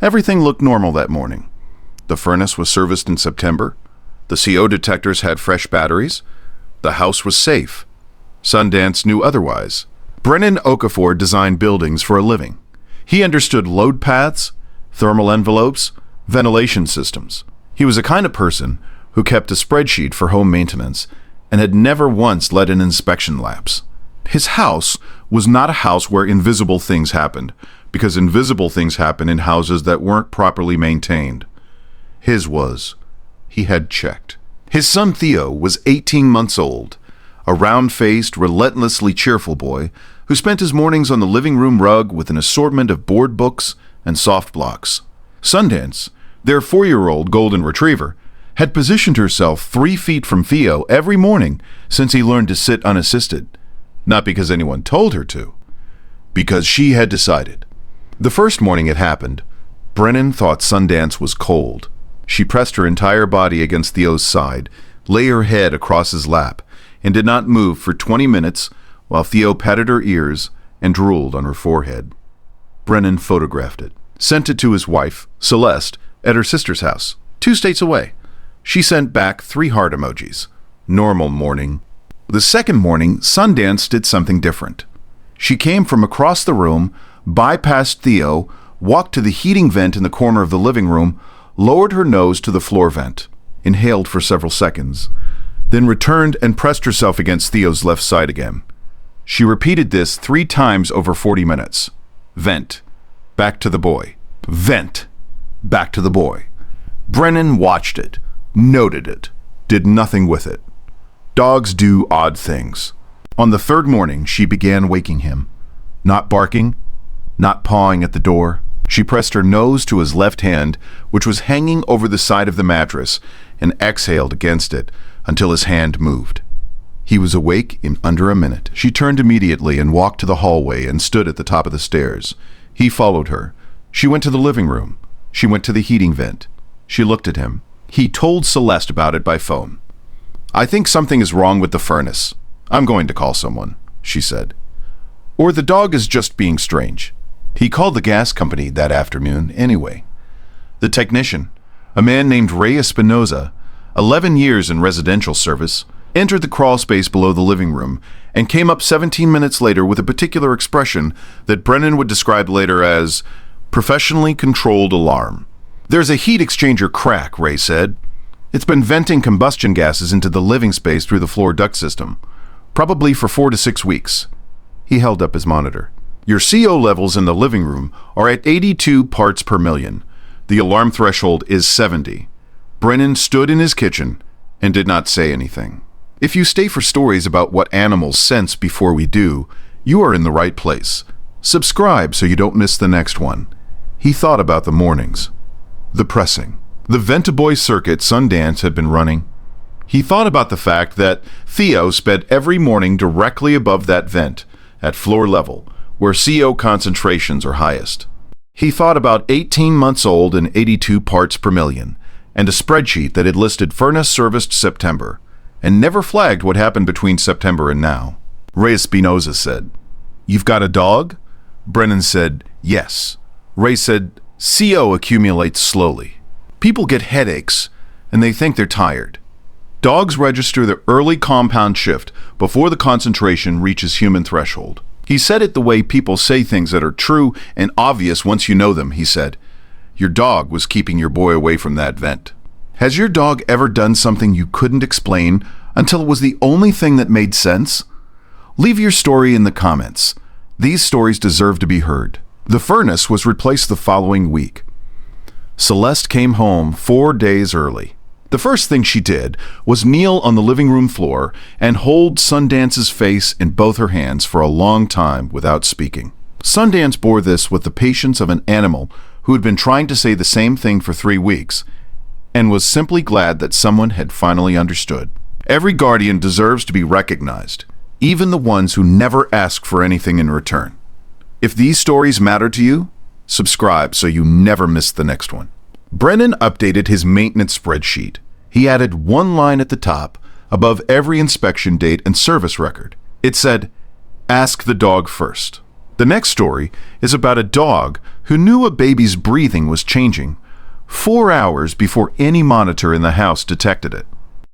Everything looked normal that morning. The furnace was serviced in September. The CO detectors had fresh batteries. The house was safe. Sundance knew otherwise. Brennan Okafor designed buildings for a living. He understood load paths, thermal envelopes, ventilation systems. He was a kind of person who kept a spreadsheet for home maintenance and had never once let an inspection lapse. His house was not a house where invisible things happened, because invisible things happen in houses that weren't properly maintained. His was. He had checked. His son Theo was 18 months old, a round-faced, relentlessly cheerful boy who spent his mornings on the living room rug with an assortment of board books and soft blocks. Sundance, their 4-year-old golden retriever, had positioned herself 3 feet from Theo every morning since he learned to sit unassisted. Not because anyone told her to, because she had decided. The first morning it happened, Brennan thought Sundance was cold. She pressed her entire body against Theo's side, lay her head across his lap, and did not move for 20 minutes while Theo patted her ears and drooled on her forehead. Brennan photographed it, sent it to his wife, Celeste, at her sister's house, 2 states away. She sent back 3 heart emojis. Normal morning. The second morning, Sundance did something different. She came from across the room, bypassed Theo, walked to the heating vent in the corner of the living room, lowered her nose to the floor vent, inhaled for several seconds, then returned and pressed herself against Theo's left side again. She repeated this 3 times over 40 minutes. Vent. Back to the boy. Vent. Back to the boy. Brennan watched it, noted it, did nothing with it. Dogs do odd things. On the 3rd morning, she began waking him. Not barking, not pawing at the door. She pressed her nose to his left hand, which was hanging over the side of the mattress, and exhaled against it until his hand moved. He was awake in under a minute. She turned immediately and walked to the hallway and stood at the top of the stairs. He followed her. She went to the living room. She went to the heating vent. She looked at him. He told Celeste about it by phone. "I think something is wrong with the furnace. I'm going to call someone," she said. "Or the dog is just being strange." He called the gas company that afternoon anyway. The technician, a man named Ray Espinoza, 11 years in residential service, entered the crawl space below the living room and came up 17 minutes later with a particular expression that Brennan would describe later as professionally controlled alarm. "There's a heat exchanger crack," Ray said. "It's been venting combustion gases into the living space through the floor duct system, probably for 4 to 6 weeks. He held up his monitor. "Your CO levels in the living room are at 82 parts per million. The alarm threshold is 70. Brennan stood in his kitchen and did not say anything. If you stay for stories about what animals sense before we do, you are in the right place. Subscribe so you don't miss the next one. He thought about the mornings. The pressing. The Vent-A-Boy circuit Sundance had been running. He thought about the fact that Theo sped every morning directly above that vent, at floor level, where CO concentrations are highest. He thought about 18 months old and 82 parts per million, and a spreadsheet that had listed furnace serviced September, and never flagged what happened between September and now. Ray Espinoza said, "You've got a dog?" Brennan said, "Yes." Ray said, "CO accumulates slowly. People get headaches, and they think they're tired. Dogs register the early compound shift before the concentration reaches human threshold." He said it the way people say things that are true and obvious once you know them, he said. "Your dog was keeping your boy away from that vent." Has your dog ever done something you couldn't explain until it was the only thing that made sense? Leave your story in the comments. These stories deserve to be heard. The furnace was replaced the following week. Celeste came home 4 days early. The first thing she did was kneel on the living room floor and hold Sundance's face in both her hands for a long time without speaking. Sundance bore this with the patience of an animal who had been trying to say the same thing for 3 weeks and was simply glad that someone had finally understood. Every guardian deserves to be recognized, even the ones who never ask for anything in return. If these stories matter to you, subscribe so you never miss the next one. Brennan updated his maintenance spreadsheet. He added one line at the top above every inspection date and service record. It said, "Ask the dog first." The next story is about a dog who knew a baby's breathing was changing 4 hours before any monitor in the house detected it.